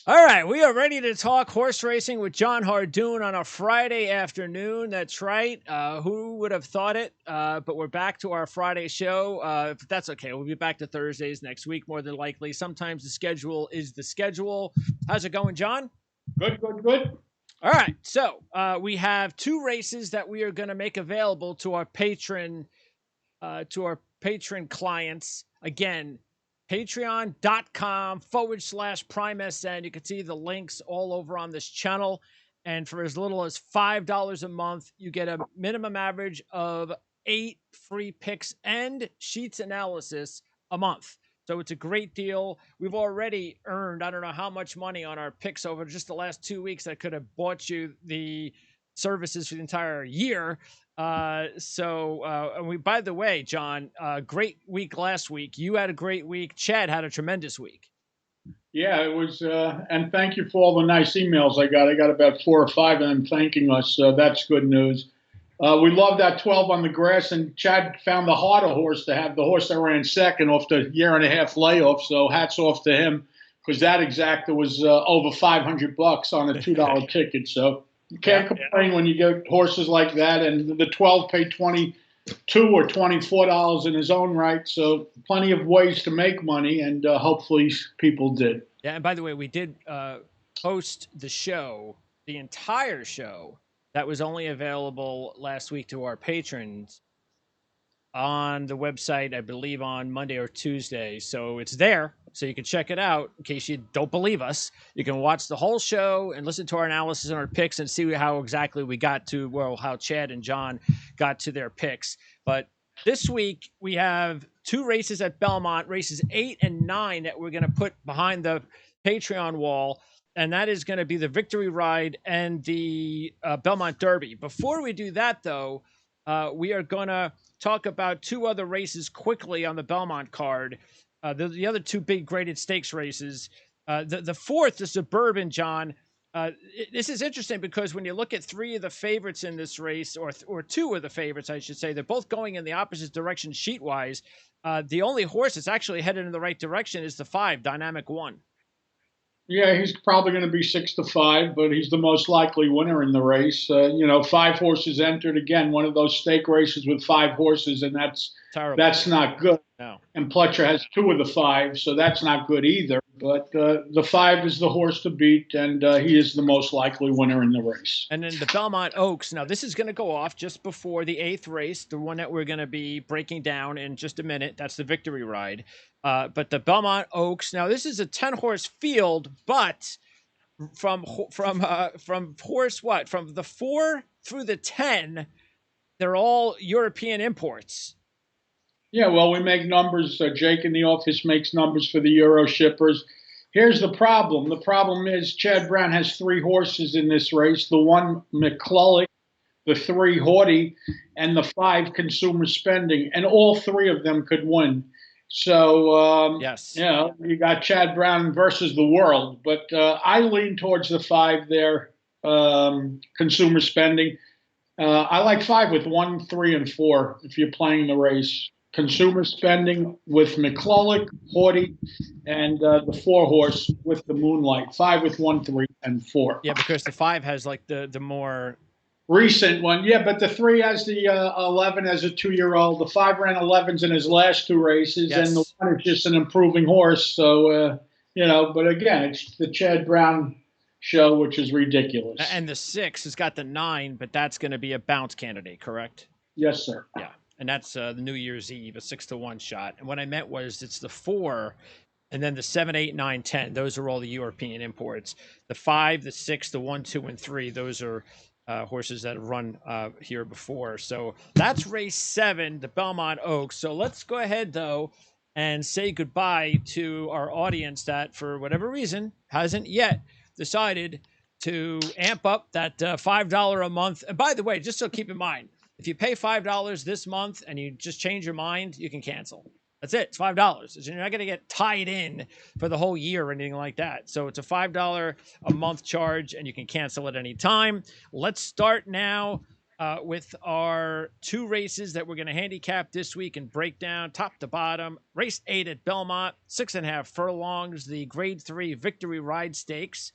All right, we are ready to talk horse racing with Jon Hardoon on a Friday afternoon. That's right. Who would have thought it? But we're back to our Friday show. But that's okay. We'll be back to Thursdays next week, more than likely. Sometimes the schedule is the schedule. How's it going, John? Good, good, good. All right. So we have two races that we are going to make available to our patron clients. Again, patreon.com/PrimeSN. You can see the links all over on this channel. And for as little as $5 a month, you get a minimum average of 8 free picks and sheets analysis a month. So it's a great deal. We've already earned, I don't know how much money on our picks over just the last 2 weeks that could have bought you the services for the entire year. We, by the way, John, great week last week. You had a great week. Chad had a tremendous week. Yeah, it was, and thank you for all the nice emails I got. I got about 4 or 5 of them thanking us. So that's good news. We love that 12 on the grass, and Chad found the harder horse to have, the horse that ran second off the year and a half layoff. So hats off to him because that exacta was over $500 on a $2 ticket. So you can't complain when you get horses like that. And the 12 paid 22 or $24 in his own right. So plenty of ways to make money, and hopefully people did. Yeah, and by the way, we did post the show, the entire show that was only available last week to our patrons on the website, I believe on Monday or Tuesday. So it's there. So you can check it out in case you don't believe us. You can watch the whole show and listen to our analysis and our picks and see how exactly we got to, well, how Chad and John got to their picks. But this week we have two races at Belmont, races 8 and 9 that we're going to put behind the Patreon wall. And that is going to be the Victory Ride and the Belmont Derby. Before we do that, though, we are going to talk about two other races quickly on the Belmont card. The other two big graded stakes races. The fourth, the Suburban, John. This is interesting because when you look at three of the favorites in this race, or two of the favorites, I should say, they're both going in the opposite direction sheet-wise. The only horse that's actually headed in the right direction is the 5, Dynamic One. Yeah, he's probably going to be 6-5, but he's the most likely winner in the race. 5 horses entered again, one of those stake races with 5 horses, and Terrible. That's not good. No. And Pletcher has 2 of the 5, so that's not good either. But the 5 is the horse to beat, and he is the most likely winner in the race. And then the Belmont Oaks. Now, this is going to go off just before the 8th race, the one that we're going to be breaking down in just a minute. That's the Victory Ride. But the Belmont Oaks. Now, this is a 10-horse field, but from horse what? From the 4 through the 10, they're all European imports. Yeah, well, we make numbers. Jake in the office makes numbers for the Euro shippers. Here's the problem. The problem is Chad Brown has 3 horses in this race. The 1 McClellan, the 3 Haughty, and the 5 Consumer Spending, and all 3 of them could win. So, yes, you got Chad Brown versus the world. But I lean towards the 5 there, Consumer Spending. I like 5 with 1, 3, and 4 if you're playing the race. Consumer Spending with McClellan, Haughty, and the 4 horse with the Moonlight. 5 with 1, 3, and 4. Yeah, because the 5 has like the more recent one. Yeah, but the 3 has the 11 as a 2-year-old. The 5 ran 11s in his last 2 races, yes. And the 1 is just an improving horse. So but again, it's the Chad Brown show, which is ridiculous. And the 6 has got the 9, but that's going to be a bounce candidate, correct? Yes, sir. Yeah. And that's the New Year's Eve, a 6-1 shot. And what I meant was it's the 4, and then the 7, 8, 9, 10. Those are all the European imports. The 5, the 6, the 1, 2, and 3. Those are horses that have run here before. So that's race 7, the Belmont Oaks. So let's go ahead though and say goodbye to our audience that, for whatever reason, hasn't yet decided to amp up that $5 a month. And by the way, just so keep in mind, if you pay $5 this month and you just change your mind, you can cancel. That's it. It's $5. You're not going to get tied in for the whole year or anything like that. So it's a $5 a month charge, and you can cancel at any time. Let's start now with our two races that we're going to handicap this week and break down top to bottom. Race 8 at Belmont, 6.5 furlongs, the Grade 3 Victory Ride Stakes.